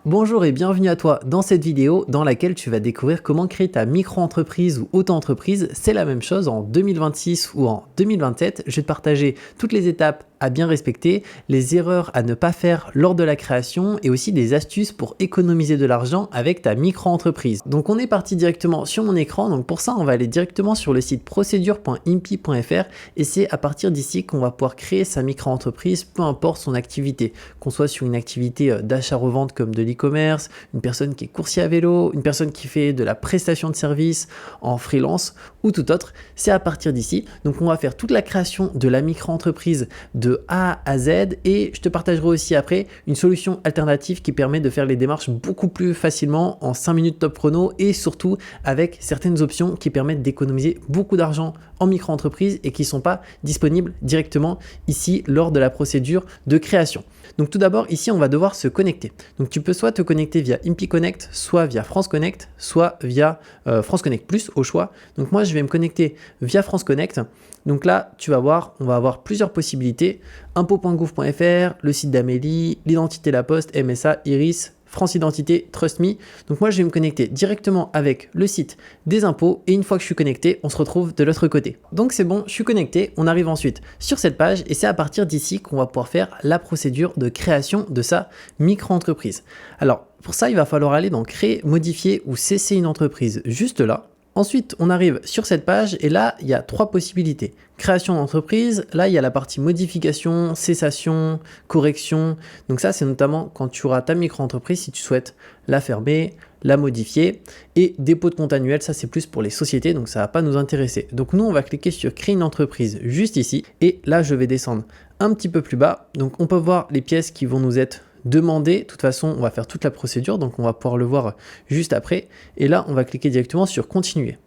Bonjour et bienvenue à toi dans cette vidéo dans laquelle tu vas découvrir comment créer ta micro-entreprise ou auto-entreprise. C'est la même chose en 2026 ou en 2027. Je vais te partager toutes les étapes à bien respecter, les erreurs à ne pas faire lors de la création et aussi des astuces pour économiser de l'argent avec ta micro-entreprise. Donc on est parti directement sur mon écran. Donc pour ça, on va aller directement sur le site procedure.impi.fr et c'est à partir d'ici qu'on va pouvoir créer sa micro-entreprise, peu importe son activité, qu'on soit sur une activité d'achat-revente comme de l'e-commerce, une personne qui est coursier à vélo, une personne qui fait de la prestation de service en freelance ou tout autre. C'est à partir d'ici. Donc on va faire toute la création de la micro-entreprise de A à Z et je te partagerai aussi après une solution alternative qui permet de faire les démarches beaucoup plus facilement en 5 minutes top chrono et surtout avec certaines options qui permettent d'économiser beaucoup d'argent en micro-entreprise et qui ne sont pas disponibles directement ici lors de la procédure de création. Donc tout d'abord ici on va devoir se connecter. Donc tu peux soit te connecter via Impi Connect, soit via France Connect, soit via France Connect Plus au choix. Donc moi je vais me connecter via France Connect. Donc là tu vas voir, on va avoir plusieurs possibilités. Impôts.gouv.fr, le site d'Amélie, l'identité La Poste, MSA, Iris, France Identité, Trust Me. Donc moi je vais me connecter directement avec le site des impôts et une fois que je suis connecté, on se retrouve de l'autre côté. Donc c'est bon, je suis connecté, on arrive ensuite sur cette page et c'est à partir d'ici qu'on va pouvoir faire la procédure de création de sa micro-entreprise. Alors pour ça, il va falloir aller dans Créer, modifier ou cesser une entreprise juste là. Ensuite, on arrive sur cette page et là, il y a 3 possibilités. Création d'entreprise, là, il y a la partie modification, cessation, correction. Donc ça, c'est notamment quand tu auras ta micro-entreprise, si tu souhaites la fermer, la modifier. Et dépôt de compte annuel, ça, c'est plus pour les sociétés, donc ça ne va pas nous intéresser. Donc nous, on va cliquer sur Créer une entreprise juste ici. Et là, je vais descendre un petit peu plus bas. Donc on peut voir les pièces qui vont nous être demander. De toute façon, on va faire toute la procédure, donc on va pouvoir le voir juste après. Et là, on va cliquer directement sur Continuer.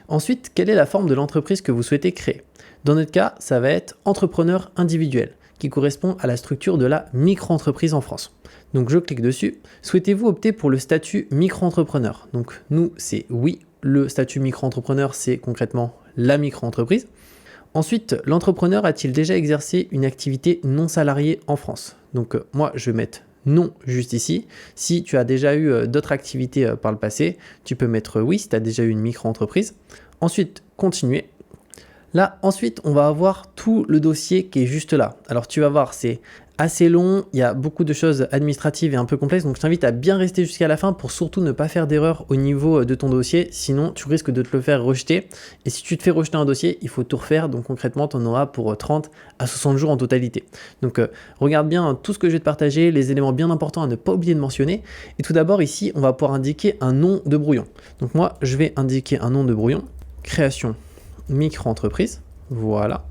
Ensuite, quelle est la forme de l'entreprise que vous souhaitez créer? Dans notre cas, ça va être entrepreneur individuel, qui correspond à la structure de la micro-entreprise en France. Donc je clique dessus. Souhaitez-vous opter pour le statut micro-entrepreneur? Donc nous, c'est oui. Le statut micro-entrepreneur, c'est concrètement la micro-entreprise. Ensuite, l'entrepreneur a-t-il déjà exercé une activité non salariée en France? Donc moi, je vais mettre non juste ici. Si tu as déjà eu d'autres activités par le passé, tu peux mettre oui si tu as déjà eu une micro-entreprise. Ensuite, continuer. Là, ensuite, on va avoir tout le dossier qui est juste là. Alors, tu vas voir, c'est assez long, il y a beaucoup de choses administratives et un peu complexes, donc je t'invite à bien rester jusqu'à la fin pour surtout ne pas faire d'erreur au niveau de ton dossier, sinon tu risques de te le faire rejeter. Et si tu te fais rejeter un dossier, il faut tout refaire, donc concrètement, tu en auras pour 30 à 60 jours en totalité. Donc regarde bien tout ce que je vais te partager, les éléments bien importants à ne pas oublier de mentionner. Et tout d'abord, ici, on va pouvoir indiquer un nom de brouillon. Donc moi, je vais indiquer un nom de brouillon, création micro-entreprise, voilà.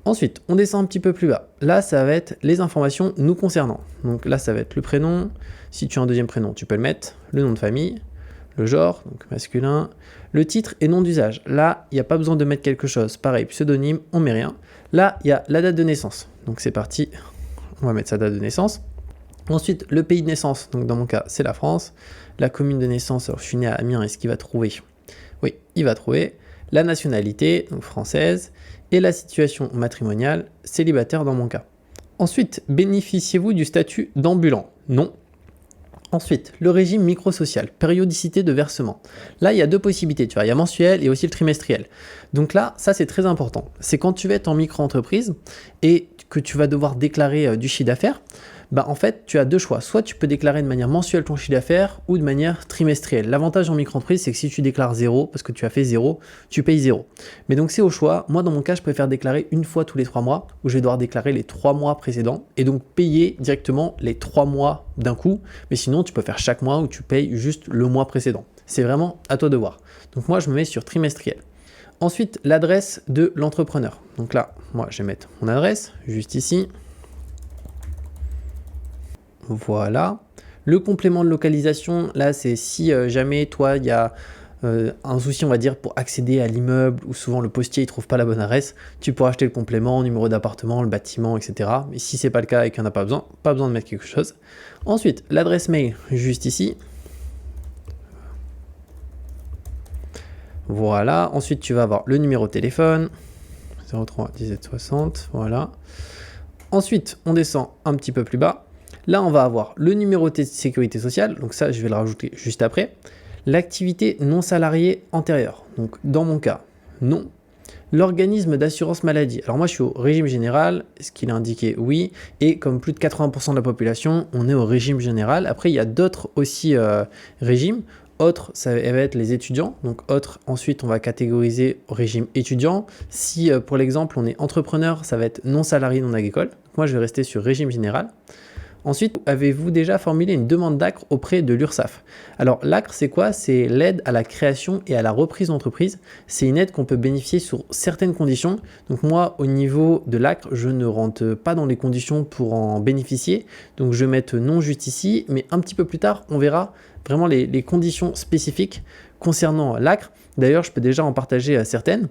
Ensuite, on descend un petit peu plus bas. Là, ça va être les informations nous concernant. Donc là, ça va être le prénom. Si tu as un deuxième prénom, tu peux le mettre. Le nom de famille, le genre, donc masculin, le titre et nom d'usage. Là, il n'y a pas besoin de mettre quelque chose. Pareil, pseudonyme, on met rien. Là, il y a la date de naissance. Donc c'est parti, on va mettre sa date de naissance. Ensuite, le pays de naissance. Donc dans mon cas, c'est la France. La commune de naissance, alors je suis né à Amiens, est-ce qu'il va trouver? Oui, il va trouver. La nationalité, donc française, et la situation matrimoniale, célibataire dans mon cas. Ensuite, bénéficiez-vous du statut d'ambulant? Non. Ensuite, le régime microsocial, périodicité de versement. Là, il y a 2 possibilités, tu vois, il y a mensuel et aussi le trimestriel. Donc là, ça c'est très important. C'est quand tu vas être en micro-entreprise et que tu vas devoir déclarer du chiffre d'affaires, bah en fait, tu as 2 choix. Soit tu peux déclarer de manière mensuelle ton chiffre d'affaires ou de manière trimestrielle. L'avantage en micro-entreprise, c'est que si tu déclares 0, parce que tu as fait 0, tu payes 0. Mais donc c'est au choix. Moi, dans mon cas, je préfère déclarer une fois tous les 3 mois, où je vais devoir déclarer les 3 mois précédents et donc payer directement les 3 mois d'un coup. Mais sinon, tu peux faire chaque mois où tu payes juste le mois précédent. C'est vraiment à toi de voir. Donc moi, je me mets sur trimestriel. Ensuite, l'adresse de l'entrepreneur. Donc là, moi, je vais mettre mon adresse juste ici. Voilà. Le complément de localisation, là, c'est si jamais toi, il y a un souci, on va dire, pour accéder à l'immeuble ou souvent le postier ne trouve pas la bonne adresse, tu pourras acheter le complément, numéro d'appartement, le bâtiment, etc. Mais si c'est pas le cas et qu'il n'y en a pas besoin de mettre quelque chose. Ensuite, l'adresse mail, juste ici. Voilà. Ensuite, tu vas avoir le numéro de téléphone, 03 17 60, voilà. Ensuite, on descend un petit peu plus bas. Là, on va avoir le numéro de sécurité sociale, donc ça, je vais le rajouter juste après. L'activité non salariée antérieure, donc dans mon cas, non. L'organisme d'assurance maladie. Alors moi, je suis au régime général, ce qu'il a indiqué, oui. Et comme plus de 80% de la population, on est au régime général. Après, il y a d'autres aussi régimes. Autres, ça va être les étudiants. Donc autres, ensuite, on va catégoriser au régime étudiant. Si, pour l'exemple, on est entrepreneur, ça va être non salarié, non agricole. Donc moi, je vais rester sur régime général. Ensuite, avez-vous déjà formulé une demande d'ACRE auprès de l'URSSAF? Alors l'ACRE, c'est quoi? C'est l'aide à la création et à la reprise d'entreprise. C'est une aide qu'on peut bénéficier sur certaines conditions. Donc moi, au niveau de l'ACRE, je ne rentre pas dans les conditions pour en bénéficier. Donc je vais mettre non juste ici, mais un petit peu plus tard, on verra vraiment les conditions spécifiques concernant l'ACRE. D'ailleurs, je peux déjà en partager certaines.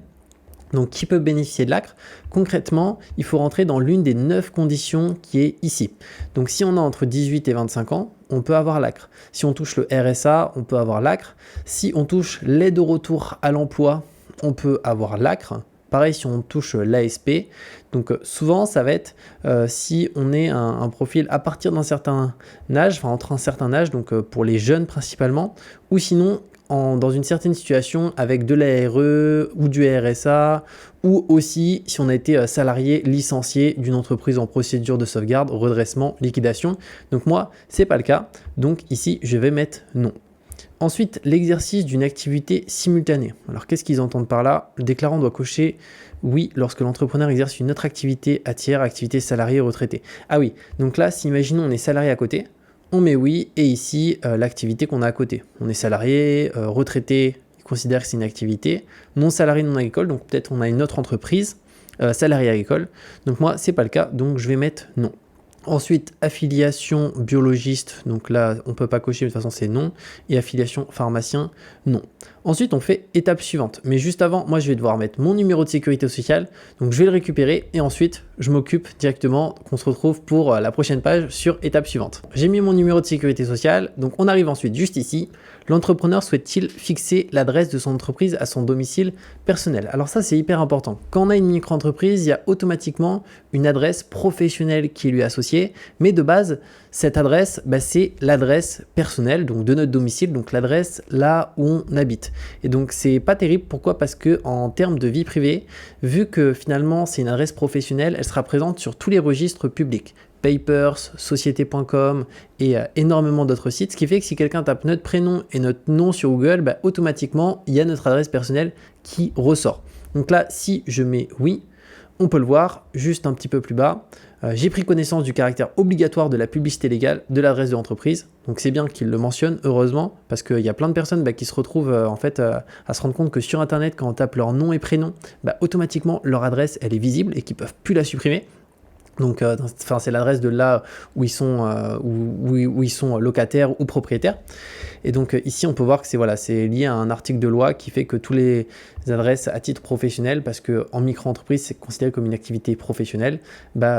Donc, qui peut bénéficier de l'ACRE? Concrètement, il faut rentrer dans l'une des 9 conditions qui est ici. Donc, si on a entre 18 et 25 ans, on peut avoir l'ACRE. Si on touche le RSA, on peut avoir l'ACRE. Si on touche l'aide au retour à l'emploi, on peut avoir l'ACRE. Pareil, si on touche l'ASP. Donc, souvent, ça va être si on est un profil à partir d'un certain âge, enfin entre un certain âge, donc pour les jeunes principalement, ou sinon dans une certaine situation avec de l'ARE ou du RSA, ou aussi si on a été salarié licencié d'une entreprise en procédure de sauvegarde, redressement, liquidation. Donc moi, c'est pas le cas. Donc ici, je vais mettre non. Ensuite, l'exercice d'une activité simultanée. Alors qu'est-ce qu'ils entendent par là? Le déclarant doit cocher oui lorsque l'entrepreneur exerce une autre activité à tiers, activité salariée retraitée. Ah oui, donc là, si imaginons on est salarié à côté, on met oui, et ici, l'activité qu'on a à côté. On est salarié, retraité, il considère que c'est une activité. Non salarié, non agricole, donc peut-être on a une autre entreprise, salarié agricole. Donc moi, c'est pas le cas, donc je vais mettre non. Ensuite, affiliation biologiste, donc là, on ne peut pas cocher, mais de toute façon, c'est non. Et affiliation pharmacien, non. Ensuite, on fait étape suivante. Mais juste avant, moi, je vais devoir mettre mon numéro de sécurité sociale. Donc, je vais le récupérer et ensuite, je m'occupe directement qu'on se retrouve pour la prochaine page sur étape suivante. J'ai mis mon numéro de sécurité sociale. Donc, on arrive ensuite juste ici. L'entrepreneur souhaite-t-il fixer l'adresse de son entreprise à son domicile personnel? Alors ça, c'est hyper important. Quand on a une micro-entreprise, il y a automatiquement une adresse professionnelle qui lui est associée. Mais de base, cette adresse, c'est l'adresse personnelle, donc de notre domicile, donc l'adresse là où on habite. Et donc, c'est pas terrible. Pourquoi? Parce que en termes de vie privée, vu que finalement, c'est une adresse professionnelle, elle sera présente sur tous les registres publics. Papers, société.com et énormément d'autres sites, ce qui fait que si quelqu'un tape notre prénom et notre nom sur Google, automatiquement, il y a notre adresse personnelle qui ressort. Donc là, si je mets oui, on peut le voir juste un petit peu plus bas. J'ai pris connaissance du caractère obligatoire de la publicité légale de l'adresse de l'entreprise. Donc c'est bien qu'il le mentionne, heureusement, parce qu'il y a plein de personnes qui se retrouvent à se rendre compte que sur Internet, quand on tape leur nom et prénom, automatiquement leur adresse elle est visible et qu'ils ne peuvent plus la supprimer. Donc, c'est l'adresse de là où ils sont, où ils sont locataires ou propriétaires. Et donc ici, on peut voir que c'est lié à un article de loi qui fait que tous les adresses à titre professionnel, parce qu'en micro-entreprise, c'est considéré comme une activité professionnelle,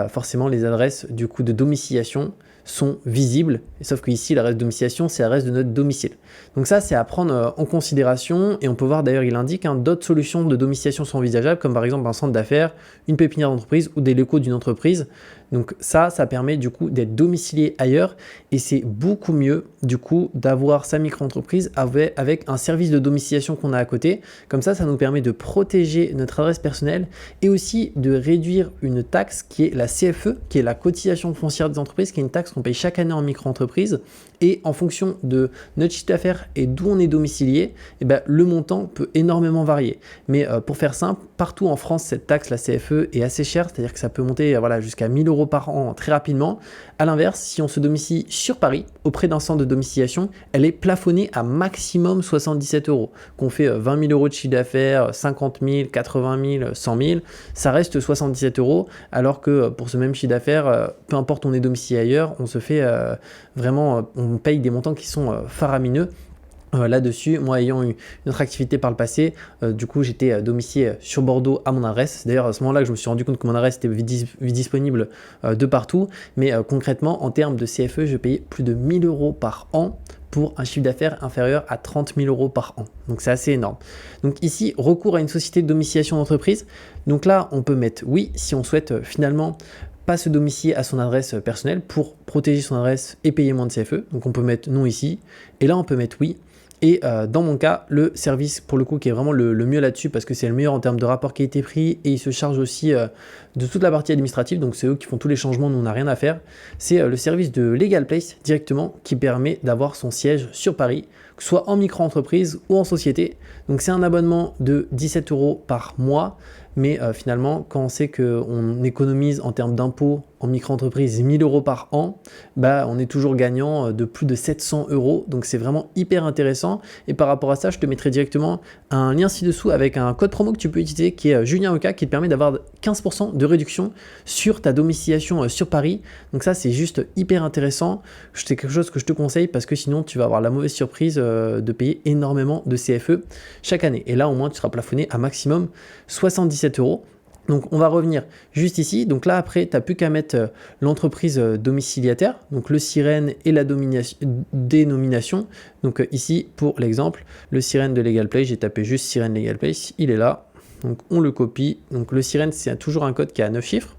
forcément, les adresses du coup de domiciliation sont visibles, sauf que ici l'adresse de domiciliation c'est l'adresse de notre domicile. Donc ça c'est à prendre en considération et on peut voir d'ailleurs il indique d'autres solutions de domiciliation sont envisageables comme par exemple un centre d'affaires, une pépinière d'entreprise ou des locaux d'une entreprise. Donc ça permet du coup d'être domicilié ailleurs et c'est beaucoup mieux du coup d'avoir sa micro-entreprise avec un service de domiciliation qu'on a à côté. Comme ça nous permet de protéger notre adresse personnelle et aussi de réduire une taxe qui est la CFE, qui est la cotisation foncière des entreprises, qui est une taxe qu'on paye chaque année en micro-entreprise. Et en fonction de notre chiffre d'affaires et d'où on est domicilié, le montant peut énormément varier. Mais pour faire simple, partout en France, cette taxe, la CFE, est assez chère, c'est-à-dire que ça peut monter jusqu'à 1 000 € par an très rapidement. A l'inverse, si on se domicilie sur Paris, auprès d'un centre de domiciliation, elle est plafonnée à maximum 77 €. Qu'on fait 20 000 € de chiffre d'affaires, 50 000, 80 000, 100 000, ça reste 77 €, alors que pour ce même chiffre d'affaires, peu importe où on est domicilié ailleurs, on se fait vraiment, on paye des montants qui sont faramineux. Là-dessus, moi ayant eu une autre activité par le passé, du coup j'étais domicilié sur Bordeaux à mon adresse. C'est d'ailleurs à ce moment-là que je me suis rendu compte que mon adresse était disponible de partout. Mais concrètement, en termes de CFE, je payais plus de 1 000 € par an pour un chiffre d'affaires inférieur à 30 000 € par an. Donc c'est assez énorme. Donc ici, recours à une société de domiciliation d'entreprise. Donc là, on peut mettre oui si on souhaite finalement pas se domicilier à son adresse personnelle pour protéger son adresse et payer moins de CFE. Donc on peut mettre non ici, et là on peut mettre oui. Et dans mon cas, le service pour le coup qui est vraiment le mieux là-dessus parce que c'est le meilleur en termes de rapport qualité-prix et il se charge aussi de toute la partie administrative, donc c'est eux qui font tous les changements, nous on n'a rien à faire. C'est le service de Legal Place directement qui permet d'avoir son siège sur Paris, que ce soit en micro-entreprise ou en société. Donc c'est un abonnement de 17 € par mois, mais finalement quand on sait qu'on économise en termes d'impôts en micro-entreprise 1000 € par an, bah, on est toujours gagnant de plus de 700 €, donc c'est vraiment hyper intéressant. Et par rapport à ça, je te mettrai directement un lien ci-dessous avec un code promo que tu peux utiliser qui est Julien Oka, qui te permet d'avoir 15% de réduction sur ta domiciliation sur Paris. Donc ça, c'est juste hyper intéressant. C'est quelque chose que je te conseille parce que sinon, tu vas avoir la mauvaise surprise de payer énormément de CFE chaque année. Et là, au moins, tu seras plafonné à maximum 77 €. Donc on va revenir juste ici. Donc là après, tu n'as plus qu'à mettre l'entreprise domiciliataire, donc le sirène et la dénomination. Donc ici pour l'exemple, le sirène de Legal Place, j'ai tapé juste sirène Legal Place, il est là. Donc on le copie. Donc le sirène, c'est toujours un code qui a 9 chiffres.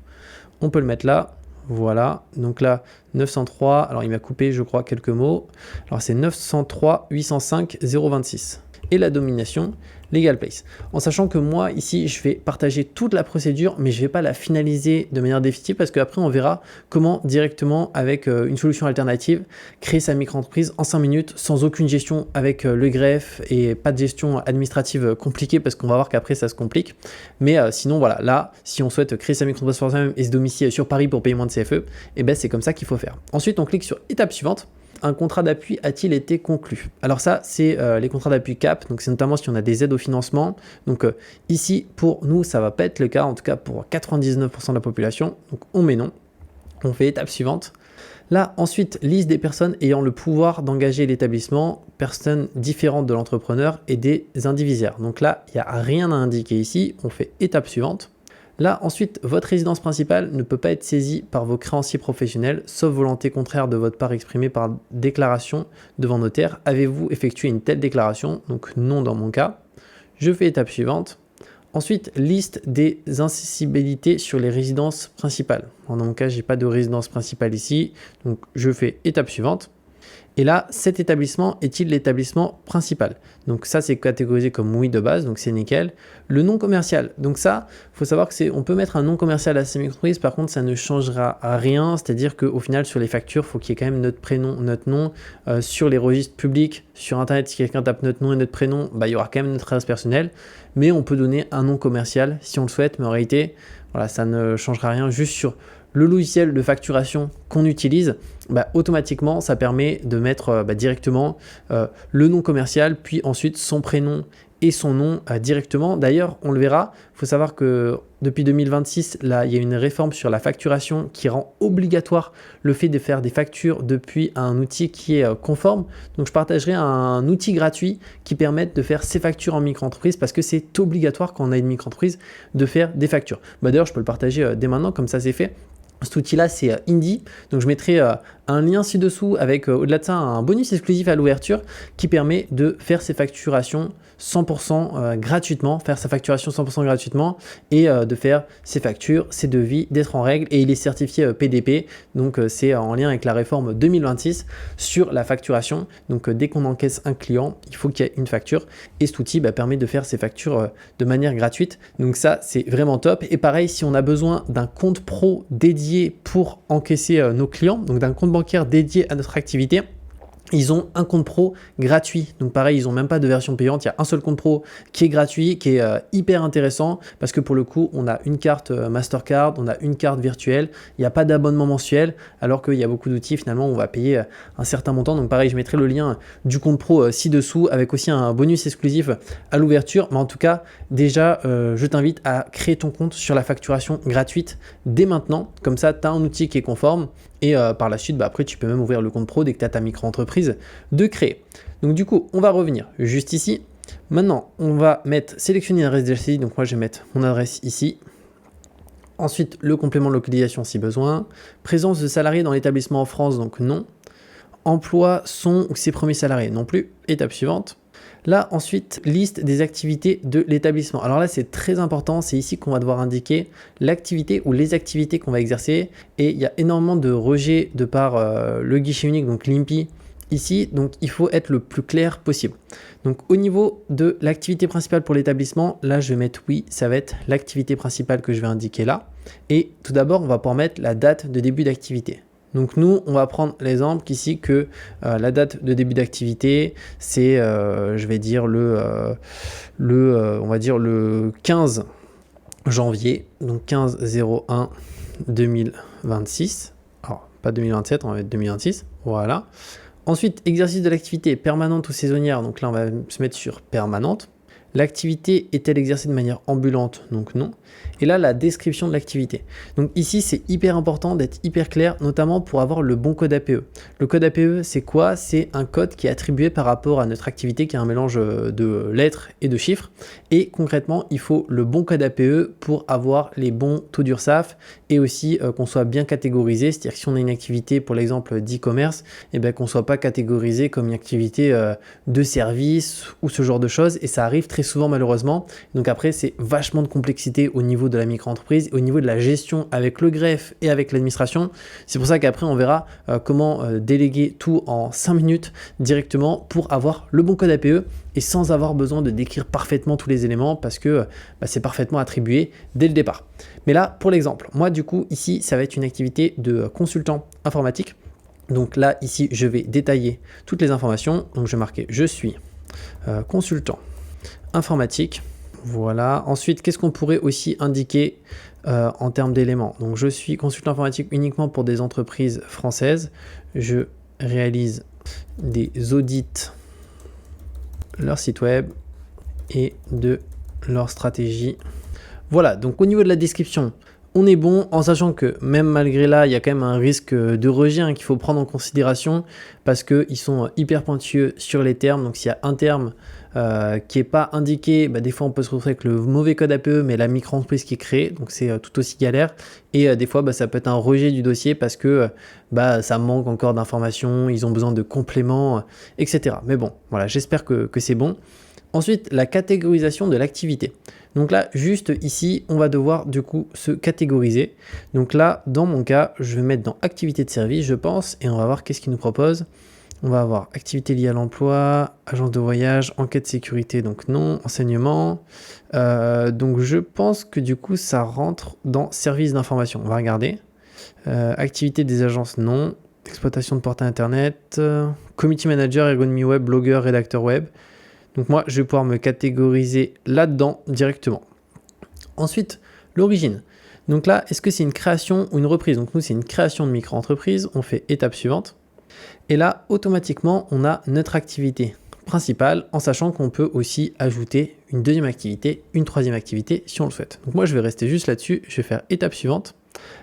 On peut le mettre là. Voilà, donc là 903, alors il m'a coupé je crois quelques mots. Alors c'est 903 805 026. Et la domination Legal Place. En sachant que moi ici je vais partager toute la procédure mais je ne vais pas la finaliser de manière définitive parce qu'après on verra comment directement avec une solution alternative créer sa micro-entreprise en 5 minutes sans aucune gestion avec le greffe et pas de gestion administrative compliquée parce qu'on va voir qu'après ça se complique. Mais sinon voilà, là si on souhaite créer sa micro-entreprise pour soi-même et se domicilier sur Paris pour payer moins de CFE, et ben c'est comme ça qu'il faut faire. Ensuite on clique sur étape suivante. Un contrat d'appui a-t-il été conclu? Alors ça, c'est les contrats d'appui CAP, donc c'est notamment si on a des aides au financement. Donc ici, pour nous, ça ne va pas être le cas, en tout cas pour 99% de la population. Donc on met non, on fait étape suivante. Là, ensuite, liste des personnes ayant le pouvoir d'engager l'établissement, personnes différentes de l'entrepreneur et des indivisaires. Donc là, il n'y a rien à indiquer ici, on fait étape suivante. Là, ensuite, votre résidence principale ne peut pas être saisie par vos créanciers professionnels, sauf volonté contraire de votre part exprimée par déclaration devant notaire. Avez-vous effectué une telle déclaration? Donc non dans mon cas. Je fais étape suivante. Ensuite, liste des incessibilités sur les résidences principales. Dans mon cas, je n'ai pas de résidence principale ici, donc je fais étape suivante. Et là, cet établissement est-il l'établissement principal? Donc ça, c'est catégorisé comme oui de base, donc c'est nickel. Le nom commercial, donc ça, il faut savoir que on peut mettre un nom commercial à sa micro-entreprise, par contre, ça ne changera rien, c'est-à-dire qu'au final, sur les factures, il faut qu'il y ait quand même notre prénom, notre nom. Sur les registres publics, sur Internet, si quelqu'un tape notre nom et notre prénom, bah, il y aura quand même notre adresse personnelle, mais on peut donner un nom commercial si on le souhaite, mais en réalité, voilà, ça ne changera rien, juste sur le logiciel de facturation qu'on utilise, bah, automatiquement, ça permet de mettre directement le nom commercial, puis ensuite son prénom et son nom directement. D'ailleurs, on le verra, il faut savoir que depuis 2026, là, il y a une réforme sur la facturation qui rend obligatoire le fait de faire des factures depuis un outil qui est conforme. Donc, je partagerai un outil gratuit qui permet de faire ces factures en micro-entreprise parce que c'est obligatoire quand on a une micro-entreprise de faire des factures. Bah, d'ailleurs, je peux le partager dès maintenant, comme ça c'est fait. Cet outil-là, c'est Indy. Donc, je mettrai un lien ci-dessous avec, au-delà de ça, un bonus exclusif à l'ouverture qui permet de faire ses facturations 100% gratuitement, faire sa facturation 100% gratuitement et de faire ses factures, ses devis, d'être en règle. Et il est certifié PDP. Donc, c'est en lien avec la réforme 2026 sur la facturation. Donc, dès qu'on encaisse un client, il faut qu'il y ait une facture. Et cet outil permet de faire ses factures de manière gratuite. Donc, ça, c'est vraiment top. Et pareil, si on a besoin d'un compte pro dédié pour encaisser nos clients, donc d'un compte bancaire dédié à notre activité, ils ont un compte pro gratuit. Donc pareil, ils n'ont même pas de version payante. Il y a un seul compte pro qui est gratuit, qui est hyper intéressant parce que pour le coup, on a une carte Mastercard, on a une carte virtuelle. Il n'y a pas d'abonnement mensuel alors qu'il y a beaucoup d'outils. Finalement, on va payer un certain montant. Donc pareil, je mettrai le lien du compte pro ci-dessous avec aussi un bonus exclusif à l'ouverture. Mais en tout cas, déjà, je t'invite à créer ton compte sur la facturation gratuite dès maintenant. Comme ça, tu as un outil qui est conforme. Et par la suite, après, tu peux même ouvrir le compte pro dès que tu as ta micro-entreprise de créer. Donc du coup, on va revenir juste ici. Maintenant, on va sélectionner une adresse DHCI. Donc moi, je vais mettre mon adresse ici. Ensuite, le complément de localisation si besoin. Présence de salariés dans l'établissement en France, donc non. Emploi son ou ses premiers salariés, non plus. Étape suivante. Là, ensuite, liste des activités de l'établissement. Alors là, c'est très important. C'est ici qu'on va devoir indiquer l'activité ou les activités qu'on va exercer. Et il y a énormément de rejets de par le guichet unique, donc l'IMPI, ici. Donc, il faut être le plus clair possible. Donc, au niveau de l'activité principale pour l'établissement, là, je vais mettre oui, ça va être l'activité principale que je vais indiquer là. Et tout d'abord, on va pouvoir mettre la date de début d'activité. Donc nous, on va prendre l'exemple ici que la date de début d'activité, c'est, je vais dire, on va dire le 15 janvier, donc 15/01/2026. Alors, pas 2027, on va mettre 2026, voilà. Ensuite, exercice de l'activité permanente ou saisonnière, donc là, on va se mettre sur permanente. L'activité est-elle exercée de manière ambulante? Donc non. Et là, la description de l'activité. Donc ici, c'est hyper important d'être hyper clair, notamment pour avoir le bon code APE. Le code APE, c'est quoi? C'est un code qui est attribué par rapport à notre activité, qui est un mélange de lettres et de chiffres. Et concrètement, il faut le bon code APE pour avoir les bons taux d'URSSAF et aussi qu'on soit bien catégorisé. C'est-à-dire que si on a une activité, pour l'exemple d'e-commerce, eh bien qu'on ne soit pas catégorisé comme une activité de service ou ce genre de choses. Et ça arrive très souvent malheureusement. Donc après, c'est vachement de complexité au niveau de la micro-entreprise, au niveau de la gestion avec le greffe et avec l'administration. C'est pour ça qu'après, on verra comment déléguer tout en 5 minutes directement pour avoir le bon code APE et sans avoir besoin de décrire parfaitement tous les éléments parce que c'est parfaitement attribué dès le départ. Mais là, pour l'exemple, moi du coup, ici, ça va être une activité de consultant informatique. Donc là, ici, je vais détailler toutes les informations. Donc je vais marquer « Je suis consultant informatique ». Voilà. Ensuite, qu'est-ce qu'on pourrait aussi indiquer en termes d'éléments? Donc, je suis consultant informatique uniquement pour des entreprises françaises. Je réalise des audits de leur site web et de leur stratégie. Voilà. Donc, au niveau de la description, on est bon en sachant que même malgré là, il y a quand même un risque de rejet qu'il faut prendre en considération parce qu'ils sont hyper pointueux sur les termes. Donc, s'il y a un terme qui n'est pas indiqué, des fois on peut se retrouver avec le mauvais code APE, mais la micro-entreprise qui est créée, donc c'est tout aussi galère. Et des fois, ça peut être un rejet du dossier parce que ça manque encore d'informations, ils ont besoin de compléments, etc. Mais bon, voilà, j'espère que c'est bon. Ensuite, la catégorisation de l'activité. Donc là, juste ici, on va devoir du coup se catégoriser. Donc là, dans mon cas, je vais mettre dans activité de service, je pense, et on va voir qu'est-ce qu'il nous propose. On va avoir activité liée à l'emploi, agence de voyage, enquête sécurité, donc non, enseignement. Donc je pense que du coup, ça rentre dans service d'information. On va regarder. Activité des agences, non. Exploitation de portail internet, community manager, ergonomie web, blogueur, rédacteur web. Donc moi, je vais pouvoir me catégoriser là-dedans directement. Ensuite, l'origine. Donc là, est-ce que c'est une création ou une reprise? Donc nous, c'est une création de micro-entreprise. On fait étape suivante. Et là, automatiquement, on a notre activité principale en sachant qu'on peut aussi ajouter une deuxième activité, une troisième activité si on le souhaite. Donc moi, je vais rester juste là-dessus. Je vais faire étape suivante.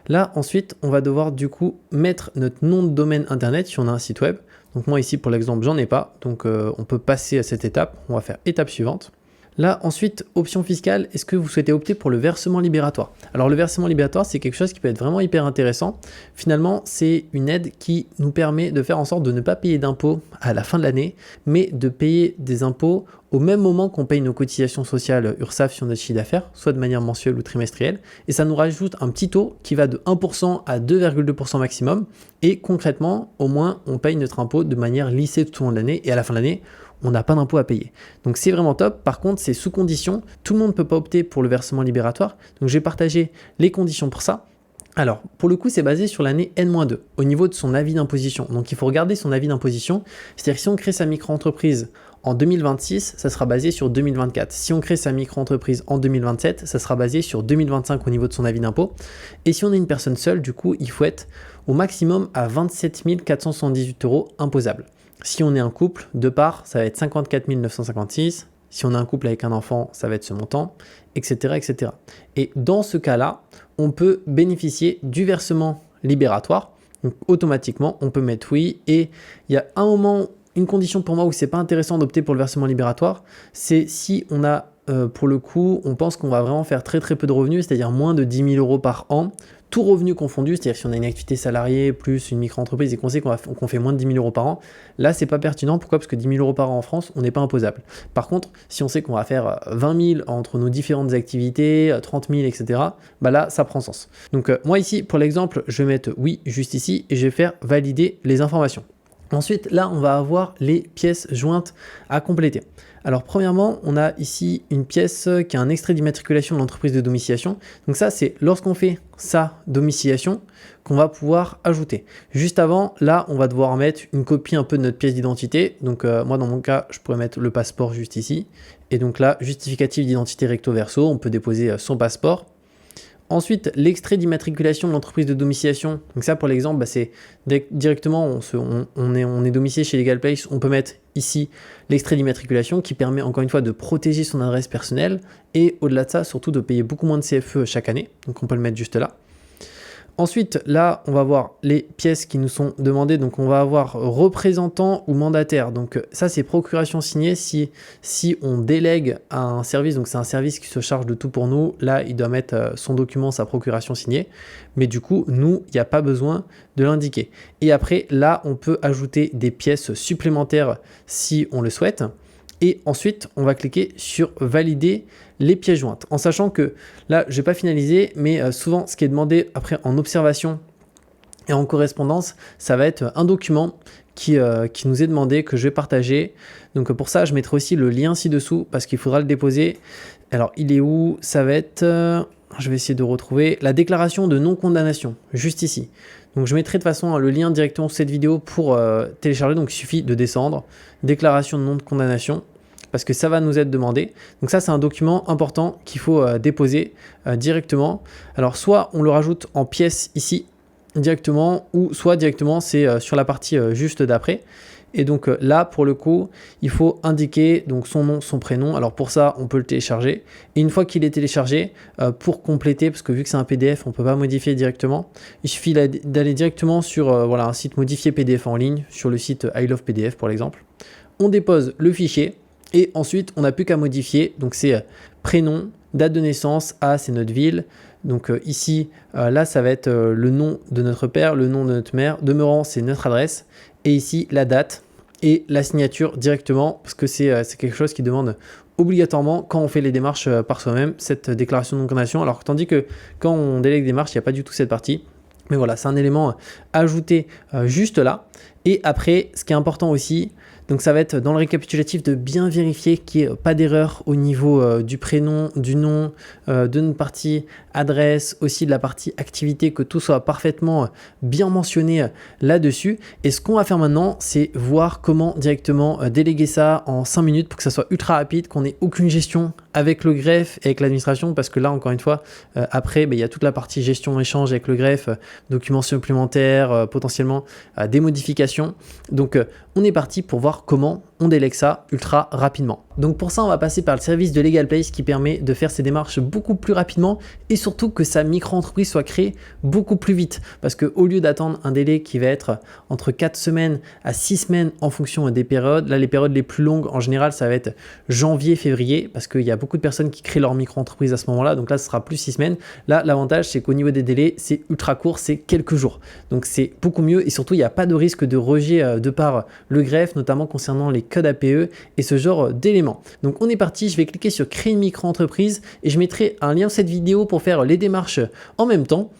Là, ensuite, on va devoir du coup mettre notre nom de domaine internet si on a un site web. Donc moi ici, pour l'exemple, j'en ai pas. Donc on peut passer à cette étape. On va faire étape suivante. Là, ensuite, option fiscale, est-ce que vous souhaitez opter pour le versement libératoire? Alors, le versement libératoire, c'est quelque chose qui peut être vraiment hyper intéressant. Finalement, c'est une aide qui nous permet de faire en sorte de ne pas payer d'impôts à la fin de l'année, mais de payer des impôts au même moment qu'on paye nos cotisations sociales URSSAF sur notre chiffre d'affaires, soit de manière mensuelle ou trimestrielle. Et ça nous rajoute un petit taux qui va de 1% à 2,2% maximum. Et concrètement, au moins, on paye notre impôt de manière lissée tout au long de l'année. Et à la fin de l'année, on n'a pas d'impôt à payer. Donc c'est vraiment top. Par contre, c'est sous condition. Tout le monde ne peut pas opter pour le versement libératoire. Donc j'ai partagé les conditions pour ça. Alors, pour le coup, c'est basé sur l'année N-2 au niveau de son avis d'imposition. Donc il faut regarder son avis d'imposition. C'est-à-dire que si on crée sa micro-entreprise en 2026, ça sera basé sur 2024. Si on crée sa micro-entreprise en 2027, ça sera basé sur 2025 au niveau de son avis d'impôt. Et si on est une personne seule, du coup, il faut être au maximum à 27 478 € imposables. Si on est un couple, de part, ça va être 54 956. Si on a un couple avec un enfant, ça va être ce montant, etc., etc. Et dans ce cas-là, on peut bénéficier du versement libératoire. Donc, automatiquement, on peut mettre oui. Et il y a un moment, une condition pour moi où c'est pas intéressant d'opter pour le versement libératoire, c'est si on a pour le coup, on pense qu'on va vraiment faire très très peu de revenus, c'est-à-dire moins de 10 000 € par an, tout revenu confondu, c'est-à-dire si on a une activité salariée plus une micro-entreprise et qu'on sait qu'on fait moins de 10 000 € par an, là c'est pas pertinent. Pourquoi? Parce que 10 000 € par an en France, on n'est pas imposable. Par contre, si on sait qu'on va faire 20 000 entre nos différentes activités, 30 000, etc., bah là ça prend sens. Donc moi ici, pour l'exemple, je vais mettre oui juste ici et je vais faire valider les informations. Ensuite, là, on va avoir les pièces jointes à compléter. Alors, premièrement, on a ici une pièce qui a un extrait d'immatriculation de l'entreprise de domiciliation. Donc ça, c'est lorsqu'on fait sa domiciliation qu'on va pouvoir ajouter. Juste avant, là, on va devoir mettre une copie un peu de notre pièce d'identité. Donc moi, dans mon cas, je pourrais mettre le passeport juste ici. Et donc là, justificatif d'identité recto verso, on peut déposer son passeport. Ensuite, l'extrait d'immatriculation de l'entreprise de domiciliation. Donc ça, pour l'exemple, bah, c'est directement, on est domicilié chez LegalPlace, on peut mettre ici l'extrait d'immatriculation qui permet encore une fois de protéger son adresse personnelle et au-delà de ça, surtout de payer beaucoup moins de CFE chaque année. Donc on peut le mettre juste là. Ensuite, là, on va voir les pièces qui nous sont demandées. Donc, on va avoir représentant ou mandataire. Donc, ça, c'est procuration signée si on délègue à un service. Donc, c'est un service qui se charge de tout pour nous. Là, il doit mettre son document, sa procuration signée. Mais du coup, nous, il n'y a pas besoin de l'indiquer. Et après, là, on peut ajouter des pièces supplémentaires si on le souhaite. Et ensuite, on va cliquer sur valider les pièces jointes. En sachant que là, je n'ai pas finalisé, mais souvent, ce qui est demandé après en observation et en correspondance, ça va être un document qui nous est demandé, que je vais partager. Donc pour ça, je mettrai aussi le lien ci-dessous parce qu'il faudra le déposer. Alors, il est où? Ça va être, je vais essayer de retrouver, la déclaration de non-condamnation, juste ici. Donc je mettrai de toute façon le lien directement sous cette vidéo pour télécharger. Donc il suffit de descendre, déclaration de non-condamnation, parce que ça va nous être demandé. Donc ça, c'est un document important qu'il faut déposer directement. Alors soit on le rajoute en pièces ici directement, ou soit directement c'est sur la partie juste d'après. Et donc là, pour le coup, il faut indiquer donc son nom, son prénom. Alors pour ça, on peut le télécharger. Et une fois qu'il est téléchargé, pour compléter, parce que vu que c'est un PDF, on ne peut pas modifier directement, il suffit d'aller directement sur voilà, un site modifié PDF en ligne, sur le site I Love PDF pour l'exemple. On dépose le fichier et ensuite, on n'a plus qu'à modifier. Donc c'est prénom, date de naissance, A, c'est notre ville. Donc ici, là, ça va être le nom de notre père, le nom de notre mère. Demeurant, c'est notre adresse. Et ici, la date et la signature directement, parce que c'est quelque chose qui demande obligatoirement quand on fait les démarches par soi-même, cette déclaration de non-condamnation. Alors tandis que quand on délègue des démarches, il n'y a pas du tout cette partie. Mais voilà, c'est un élément ajouté juste là. Et après, ce qui est important aussi, donc ça va être dans le récapitulatif de bien vérifier qu'il n'y ait pas d'erreur au niveau du prénom, du nom, de notre partie adresse, aussi de la partie activité, que tout soit parfaitement bien mentionné là-dessus. Et ce qu'on va faire maintenant, c'est voir comment directement déléguer ça en 5 minutes pour que ça soit ultra rapide, qu'on n'ait aucune gestion avec le greffe et avec l'administration, parce que là, encore une fois, après, il y a toute la partie gestion-échange avec le greffe, documents supplémentaires, potentiellement des modifications. Donc, on est parti pour voir comment on délègue ça ultra rapidement. Donc pour ça, on va passer par le service de LegalPlace qui permet de faire ces démarches beaucoup plus rapidement et surtout que sa micro-entreprise soit créée beaucoup plus vite. Parce qu'au lieu d'attendre un délai qui va être entre 4 semaines à 6 semaines en fonction des périodes, là les périodes les plus longues en général ça va être janvier, février, parce qu'il y a beaucoup de personnes qui créent leur micro-entreprise à ce moment-là, donc là ce sera plus 6 semaines. Là l'avantage c'est qu'au niveau des délais c'est ultra court, c'est quelques jours. Donc c'est beaucoup mieux et surtout il n'y a pas de risque de rejet de par le greffe, notamment concernant les codes APE et ce genre d'éléments. Donc on est parti, je vais cliquer sur créer une micro-entreprise et je mettrai un lien dans cette vidéo pour faire les démarches en même temps.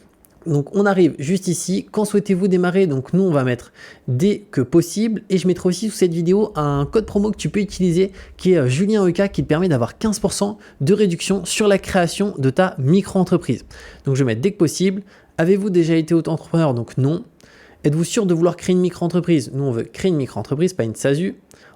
Donc on arrive juste ici, quand souhaitez-vous démarrer? Donc nous on va mettre dès que possible et je mettrai aussi sous cette vidéo un code promo que tu peux utiliser qui est Julien EK qui te permet d'avoir 15% de réduction sur la création de ta micro-entreprise. Donc je vais mettre dès que possible. Avez-vous déjà été auto-entrepreneur? Donc non. Êtes-vous sûr de vouloir créer une micro-entreprise? Nous, on veut créer une micro-entreprise, pas une SASU.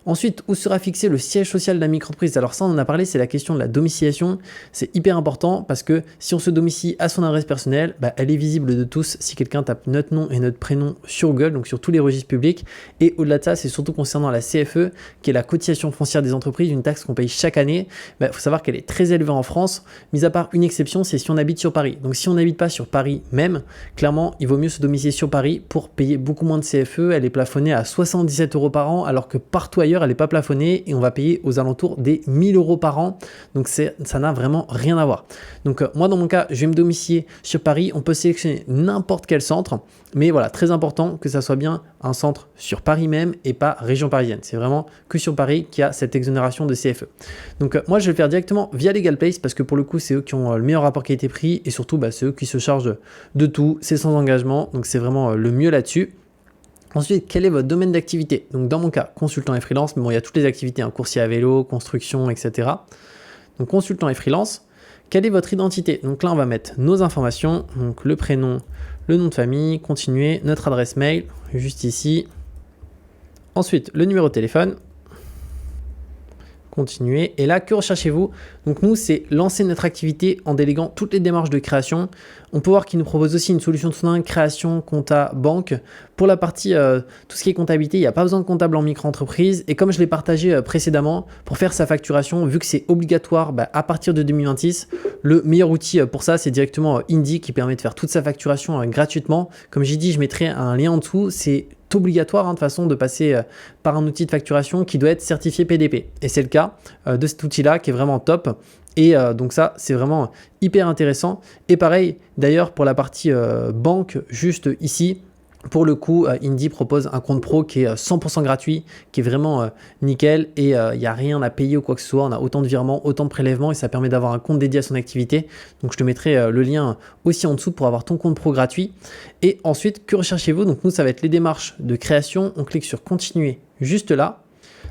Ensuite, où sera fixé le siège social de la micro-entreprise? Alors ça, on en a parlé, c'est la question de la domiciliation. C'est hyper important parce que si on se domicile à son adresse personnelle, elle est visible de tous si quelqu'un tape notre nom et notre prénom sur Google, donc sur tous les registres publics. Et au-delà de ça, c'est surtout concernant la CFE, qui est la cotisation foncière des entreprises, une taxe qu'on paye chaque année. Il faut savoir qu'elle est très élevée en France, mis à part une exception, c'est si on habite sur Paris. Donc si on n'habite pas sur Paris même, clairement, il vaut mieux se domicilier sur Paris pour payer beaucoup moins de CFE. Elle est plafonnée à 77 € par an, alors que partout ailleurs, d'ailleurs, elle n'est pas plafonnée et on va payer aux alentours des 1000 € par an. Donc ça n'a vraiment rien à voir. Donc moi, dans mon cas, je vais me domicilier sur Paris. On peut sélectionner n'importe quel centre. Mais voilà, très important que ça soit bien un centre sur Paris même et pas région parisienne. C'est vraiment que sur Paris qu'il y a cette exonération de CFE. Donc moi, je vais le faire directement via LegalPlace parce que pour le coup, c'est eux qui ont le meilleur rapport qualité-prix et surtout, c'est eux qui se chargent de tout. C'est sans engagement, donc c'est vraiment le mieux là-dessus. Ensuite, quel est votre domaine d'activité? Donc dans mon cas, consultant et freelance, mais bon, il y a toutes les activités, coursier à vélo, construction, etc. Donc consultant et freelance. Quelle est votre identité? Donc là, on va mettre nos informations, donc le prénom, le nom de famille, continuer, notre adresse mail, juste ici. Ensuite, le numéro de téléphone. Continuer. Et là, que recherchez-vous? Donc nous, c'est lancer notre activité en déléguant toutes les démarches de création. On peut voir qu'il nous propose aussi une solution de soutien, création, compta, banque. Pour la partie, tout ce qui est comptabilité, il n'y a pas besoin de comptable en micro-entreprise. Et comme je l'ai partagé précédemment, pour faire sa facturation, vu que c'est obligatoire à partir de 2026, le meilleur outil pour ça, c'est directement Indy qui permet de faire toute sa facturation gratuitement. Comme j'ai dit, je mettrai un lien en dessous. C'est obligatoire de toute façon de passer par un outil de facturation qui doit être certifié PDP. Et c'est le cas de cet outil-là qui est vraiment top. Et donc ça, c'est vraiment hyper intéressant. Et pareil, d'ailleurs, pour la partie banque, juste ici, pour le coup, Indy propose un compte pro qui est 100% gratuit, qui est vraiment nickel et il n'y a rien à payer ou quoi que ce soit. On a autant de virements, autant de prélèvements et ça permet d'avoir un compte dédié à son activité. Donc, je te mettrai le lien aussi en dessous pour avoir ton compte pro gratuit. Et ensuite, que recherchez-vous? Donc, nous, ça va être les démarches de création. On clique sur continuer juste là.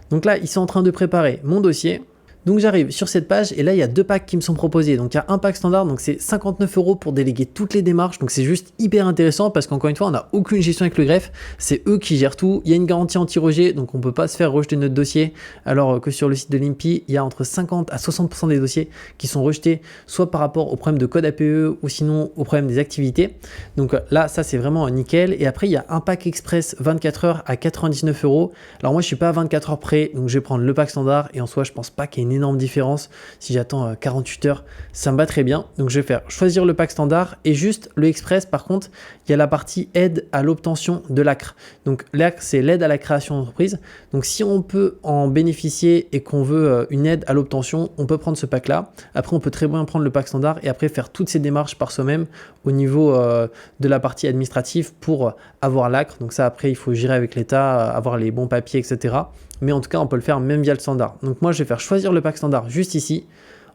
Donc là, ils sont en train de préparer mon dossier. Donc j'arrive sur cette page et là il y a deux packs qui me sont proposés. Donc il y a un pack standard, donc c'est 59 € pour déléguer toutes les démarches. Donc c'est juste hyper intéressant parce qu'encore une fois on n'a aucune gestion avec le greffe, c'est eux qui gèrent tout. Il y a une garantie anti-rejet, donc on ne peut pas se faire rejeter notre dossier. Alors que sur le site de l'INPI, il y a entre 50 à 60% des dossiers qui sont rejetés, soit par rapport au problème de code APE ou sinon au problème des activités. Donc là ça c'est vraiment nickel. Et après il y a un pack express 24 heures à 99 €. Alors moi je suis pas à 24 heures près, donc je vais prendre le pack standard et en soi je pense pas qu'il y ait une énorme différence. Si j'attends 48 heures, ça me va très bien. Donc je vais faire choisir le pack standard et juste le express. Par contre, il y a la partie aide à l'obtention de l'ACRE. Donc l'ACRE, c'est l'aide à la création d'entreprise. Donc si on peut en bénéficier et qu'on veut une aide à l'obtention, on peut prendre ce pack là. Après, on peut très bien prendre le pack standard et après faire toutes ces démarches par soi-même au niveau de la partie administrative pour avoir l'ACRE. Donc ça, après, il faut gérer avec l'État, avoir les bons papiers, etc. Mais en tout cas, on peut le faire même via le standard. Donc moi, je vais faire choisir le pack standard juste ici.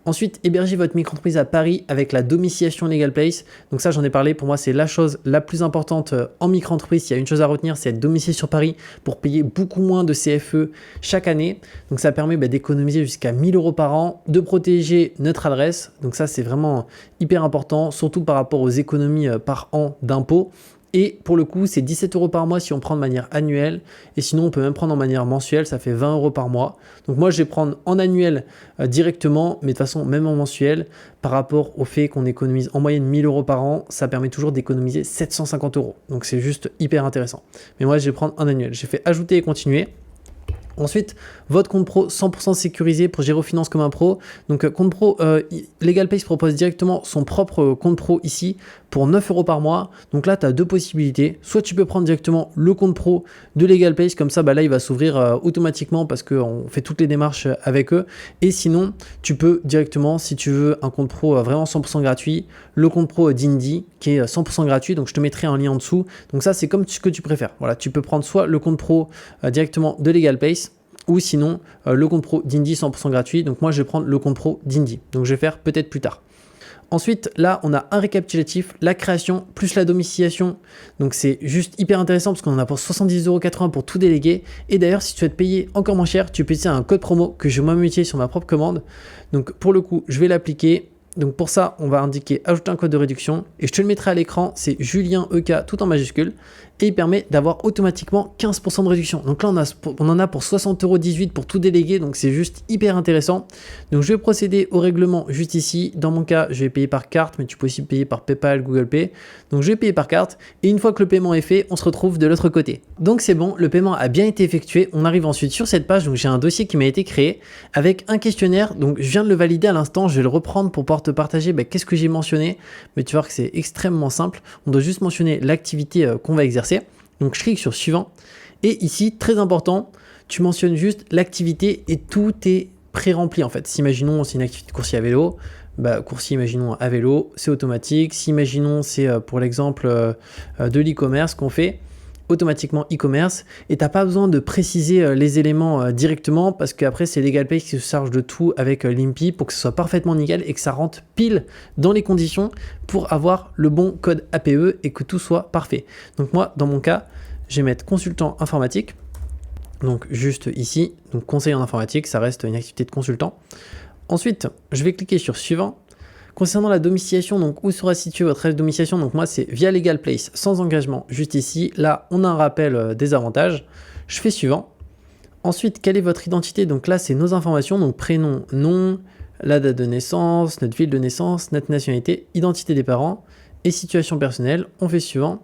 Ensuite, héberger votre micro-entreprise à Paris avec la domiciliation LegalPlace. Donc ça, j'en ai parlé. Pour moi, c'est la chose la plus importante en micro-entreprise. S'il y a une chose à retenir, c'est être domicilié sur Paris pour payer beaucoup moins de CFE chaque année. Donc ça permet d'économiser jusqu'à 1000 € par an, de protéger notre adresse. Donc ça, c'est vraiment hyper important, surtout par rapport aux économies par an d'impôts. Et pour le coup, c'est 17 € par mois si on prend de manière annuelle. Et sinon, on peut même prendre en manière mensuelle, ça fait 20 € par mois. Donc moi, je vais prendre en annuel directement, mais de toute façon, même en mensuel, par rapport au fait qu'on économise en moyenne 1000 € par an, ça permet toujours d'économiser 750 €. Donc c'est juste hyper intéressant. Mais moi, je vais prendre en annuel. J'ai fait ajouter et continuer. Ensuite, votre compte pro 100% sécurisé pour gérer vos finances comme un pro. Donc compte pro, LegalPlace propose directement son propre compte pro ici pour 9 € par mois. Donc là, tu as deux possibilités. Soit tu peux prendre directement le compte pro de LegalPlace, comme ça, là, il va s'ouvrir automatiquement parce qu'on fait toutes les démarches avec eux. Et sinon, tu peux directement, si tu veux un compte pro vraiment 100% gratuit, le compte pro d'Indy qui est 100% gratuit. Donc je te mettrai un lien en dessous. Donc ça, c'est comme ce que tu préfères. Voilà, tu peux prendre soit le compte pro directement de LegalPlace, ou sinon le compte pro d'Indy 100% gratuit. Donc moi je vais prendre le compte pro d'Indy. Donc je vais faire peut-être plus tard. Ensuite, là, on a un récapitulatif, la création plus la domiciliation. Donc c'est juste hyper intéressant parce qu'on en a pour 70,80 € pour tout déléguer. Et d'ailleurs, si tu souhaites payer encore moins cher, tu peux utiliser un code promo que je vais moi-même utiliser sur ma propre commande. Donc pour le coup, je vais l'appliquer. Donc pour ça, on va indiquer ajouter un code de réduction et je te le mettrai à l'écran, c'est Julien EK tout en majuscule et il permet d'avoir automatiquement 15% de réduction. Donc là, on en a pour 60,18 € pour tout déléguer, donc c'est juste hyper intéressant. Donc je vais procéder au règlement juste ici. Dans mon cas, je vais payer par carte, mais tu peux aussi payer par PayPal, Google Pay. Donc je vais payer par carte et une fois que le paiement est fait, on se retrouve de l'autre côté. Donc c'est bon, le paiement a bien été effectué. On arrive ensuite sur cette page, donc j'ai un dossier qui m'a été créé avec un questionnaire. Donc je viens de le valider à l'instant, je vais le reprendre pour pouvoir te partager qu'est-ce que j'ai mentionné. Mais tu vois que c'est extrêmement simple. On doit juste mentionner l'activité qu'on va exercer. Donc je clique sur suivant et ici, très important, tu mentionnes juste l'activité et tout est pré-rempli en fait. Si imaginons c'est une activité de coursier à vélo, bah, coursier imaginons à vélo, c'est automatique. Si imaginons c'est pour l'exemple de l'e-commerce qu'on fait, automatiquement e-commerce, et tu n'as pas besoin de préciser les éléments directement parce qu'après c'est LegalPay qui se charge de tout avec l'IMPI pour que ce soit parfaitement nickel et que ça rentre pile dans les conditions pour avoir le bon code APE et que tout soit parfait. Donc moi dans mon cas, je vais mettre consultant informatique, donc juste ici, donc conseiller en informatique, ça reste une activité de consultant. Ensuite, je vais cliquer sur suivant. Concernant la domiciliation, donc où sera située votre adresse de domiciliation? Donc moi c'est via LegalPlace, sans engagement, juste ici. Là on a un rappel des avantages. Je fais suivant. Ensuite, quelle est votre identité? Donc là c'est nos informations, donc prénom, nom, la date de naissance, notre ville de naissance, notre nationalité, identité des parents et situation personnelle. On fait suivant.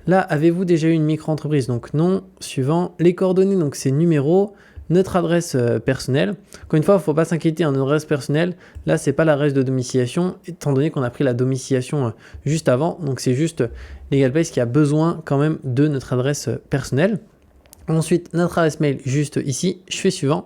Là, avez-vous déjà eu une micro-entreprise? Donc non, suivant. Les coordonnées, donc c'est numéro. Notre adresse personnelle. Encore une fois, il ne faut pas s'inquiéter, notre adresse personnelle, là, ce n'est pas l'adresse de domiciliation, étant donné qu'on a pris la domiciliation juste avant. Donc, c'est juste LegalPlace qui a besoin quand même de notre adresse personnelle. Ensuite, notre adresse mail, juste ici. Je fais suivant.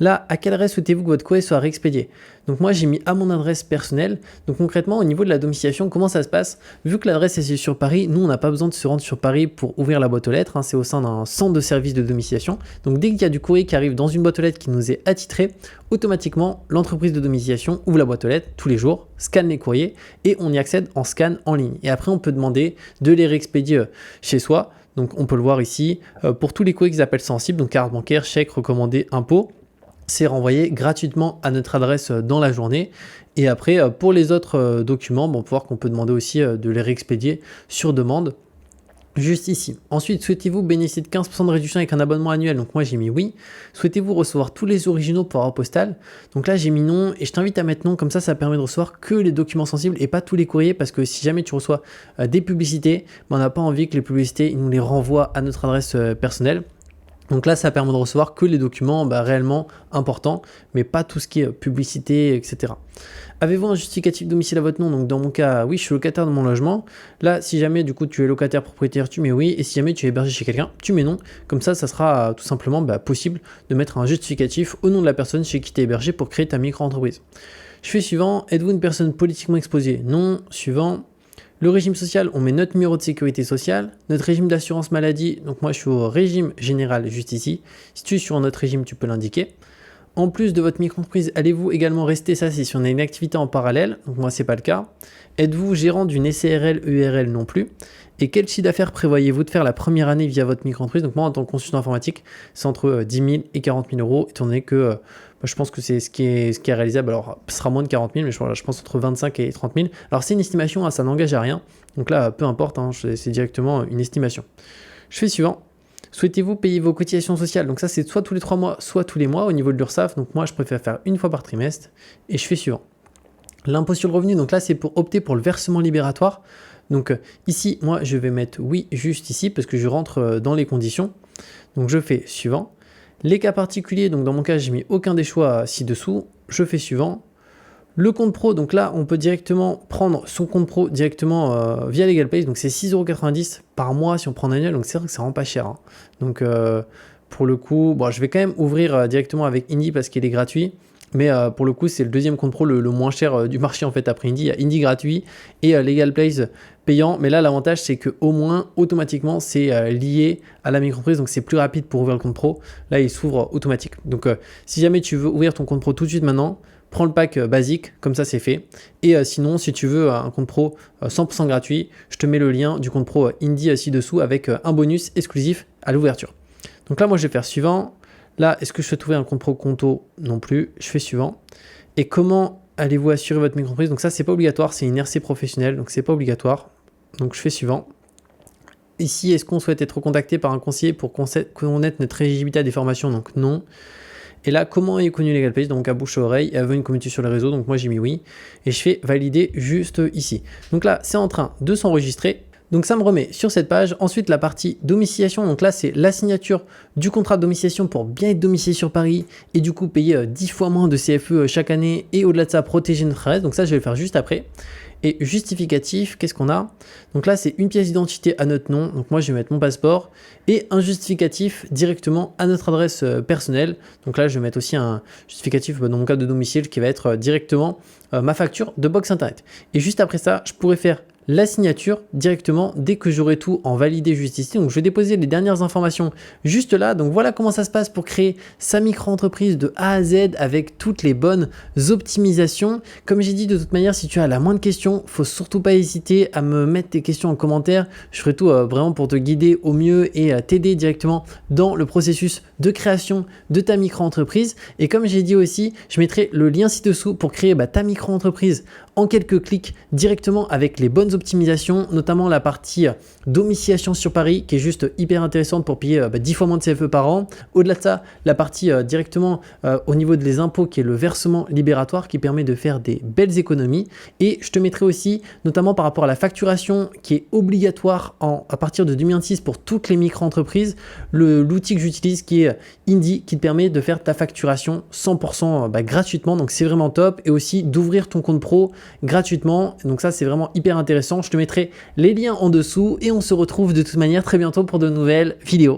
Là, à quelle adresse souhaitez-vous que votre courrier soit réexpédié? Donc moi, j'ai mis à mon adresse personnelle. Donc concrètement, au niveau de la domiciliation, comment ça se passe? Vu que l'adresse est sur Paris, nous, on n'a pas besoin de se rendre sur Paris pour ouvrir la boîte aux lettres. Hein, c'est au sein d'un centre de service de domiciliation. Donc dès qu'il y a du courrier qui arrive dans une boîte aux lettres qui nous est attitrée, automatiquement, l'entreprise de domiciliation ouvre la boîte aux lettres tous les jours, scanne les courriers et on y accède en scan en ligne. Et après, on peut demander de les réexpédier chez soi. Donc on peut le voir ici pour tous les courriers qu'ils appellent sensibles, donc carte bancaire, chèque, recommandé, impôt. C'est renvoyé gratuitement à notre adresse dans la journée. Et après, pour les autres documents, on peut voir qu'on peut demander aussi de les réexpédier sur demande, juste ici. Ensuite, souhaitez-vous bénéficier de 15% de réduction avec un abonnement annuel? Donc moi, j'ai mis oui. Souhaitez-vous recevoir tous les originaux par rapport postal? Donc là, j'ai mis non et je t'invite à mettre non. Comme ça permet de recevoir que les documents sensibles et pas tous les courriers parce que si jamais tu reçois des publicités, on n'a pas envie que les publicités ils nous les renvoient à notre adresse personnelle. Donc là, ça permet de recevoir que les documents réellement importants, mais pas tout ce qui est publicité, etc. Avez-vous un justificatif de domicile à votre nom? Donc dans mon cas, oui, je suis locataire de mon logement. Là, si jamais du coup tu es locataire propriétaire, tu mets oui. Et si jamais tu es hébergé chez quelqu'un, tu mets non. Comme ça sera tout simplement possible de mettre un justificatif au nom de la personne chez qui tu es hébergé pour créer ta micro-entreprise. Je fais suivant. Êtes-vous une personne politiquement exposée? Non. Suivant. Le régime social, on met notre numéro de sécurité sociale, notre régime d'assurance maladie, donc moi je suis au régime général juste ici. Si tu es sur notre régime, tu peux l'indiquer. En plus de votre micro-entreprise, allez-vous également rester, ça c'est si on a une activité en parallèle, donc moi c'est pas le cas. Êtes-vous gérant d'une SARL, URL non plus? Et quel chiffre d'affaires prévoyez-vous de faire la première année via votre micro-entreprise? Donc moi en tant que consultant informatique, c'est entre 10 000 et 40 000 euros, étant donné que je pense que c'est ce qui est réalisable. Alors ce sera moins de 40 000, mais je pense entre 25 et 30 000. Alors c'est une estimation, hein, ça n'engage à rien. Donc là, peu importe, hein, c'est directement une estimation. Je fais suivant. Souhaitez-vous payer vos cotisations sociales? Donc ça c'est soit tous les 3 mois, soit tous les mois au niveau de l'URSSAF. Donc moi je préfère faire une fois par trimestre et je fais suivant. L'impôt sur le revenu, donc là c'est pour opter pour le versement libératoire. Donc ici, moi je vais mettre oui juste ici parce que je rentre dans les conditions. Donc je fais suivant. Les cas particuliers, donc dans mon cas, j'ai mis aucun des choix ci-dessous. Je fais suivant. Le compte pro, donc là, on peut directement prendre son compte pro directement via LegalPlace. Donc c'est 6,90 € par mois si on prend un annuel. Donc c'est vrai que ça rend pas cher. Hein. Donc pour le coup, je vais quand même ouvrir directement avec Indie parce qu'il est gratuit. Mais pour le coup, c'est le deuxième compte pro le moins cher du marché en fait après Indie. Il y a Indie gratuit et LegalPlace payant. Mais là, l'avantage, c'est qu'au moins, automatiquement, c'est lié à la micro-entreprise. Donc, c'est plus rapide pour ouvrir le compte pro. Là, il s'ouvre automatique. Donc, si jamais tu veux ouvrir ton compte pro tout de suite maintenant, prends le pack basique. Comme ça, c'est fait. Et sinon, si tu veux un compte pro 100% gratuit, je te mets le lien du compte pro Indie ci-dessous avec un bonus exclusif à l'ouverture. Donc là, moi, je vais faire suivant. Là, est-ce que je souhaite ouvrir un compte pro Conto? Non plus. Je fais suivant. Et comment allez-vous assurer votre micro-entreprise? Donc ça, c'est pas obligatoire. C'est une RC professionnelle. Donc, c'est pas obligatoire. Donc, je fais suivant. Ici, est-ce qu'on souhaite être contacté par un conseiller pour connaître notre éligibilité à des formations? Donc, non. Et là, comment est connu LegalPlace? Donc, à bouche à oreille. Et veut une communauté sur les réseaux. Donc, moi, j'ai mis oui. Et je fais valider juste ici. Donc là, c'est en train de s'enregistrer. Donc ça me remet sur cette page. Ensuite, la partie domiciliation. Donc là, c'est la signature du contrat de domiciliation pour bien être domicilié sur Paris et du coup payer 10 fois moins de CFE chaque année et au-delà de ça, protéger notre adresse. Donc ça, je vais le faire juste après. Et justificatif, qu'est-ce qu'on a? Donc là, c'est une pièce d'identité à notre nom. Donc moi, je vais mettre mon passeport et un justificatif directement à notre adresse personnelle. Donc là, je vais mettre aussi un justificatif dans mon cas de domicile qui va être directement ma facture de box internet. Et juste après ça, je pourrais faire la signature directement dès que j'aurai tout en validé justifié. Donc je vais déposer les dernières informations juste là. Donc voilà comment ça se passe pour créer sa micro-entreprise de A à Z avec toutes les bonnes optimisations. Comme j'ai dit, de toute manière, si tu as la moindre question, faut surtout pas hésiter à me mettre tes questions en commentaire. Je ferai tout vraiment pour te guider au mieux et t'aider directement dans le processus de création de ta micro-entreprise. Et comme j'ai dit aussi, je mettrai le lien ci-dessous pour créer ta micro-entreprise en quelques clics directement avec les bonnes optimisations, notamment la partie domiciliation sur Paris qui est juste hyper intéressante pour payer 10 fois moins de CFE par an. Au-delà de ça, la partie directement au niveau des impôts qui est le versement libératoire qui permet de faire des belles économies. Et je te mettrai aussi, notamment par rapport à la facturation qui est obligatoire à partir de 2026 pour toutes les micro-entreprises, l'outil que j'utilise qui est Indy qui te permet de faire ta facturation 100% gratuitement. Donc c'est vraiment top. Et aussi d'ouvrir ton compte pro gratuitement. Donc ça, c'est vraiment hyper intéressant. Je te mettrai les liens en dessous et on se retrouve de toute manière très bientôt pour de nouvelles vidéos.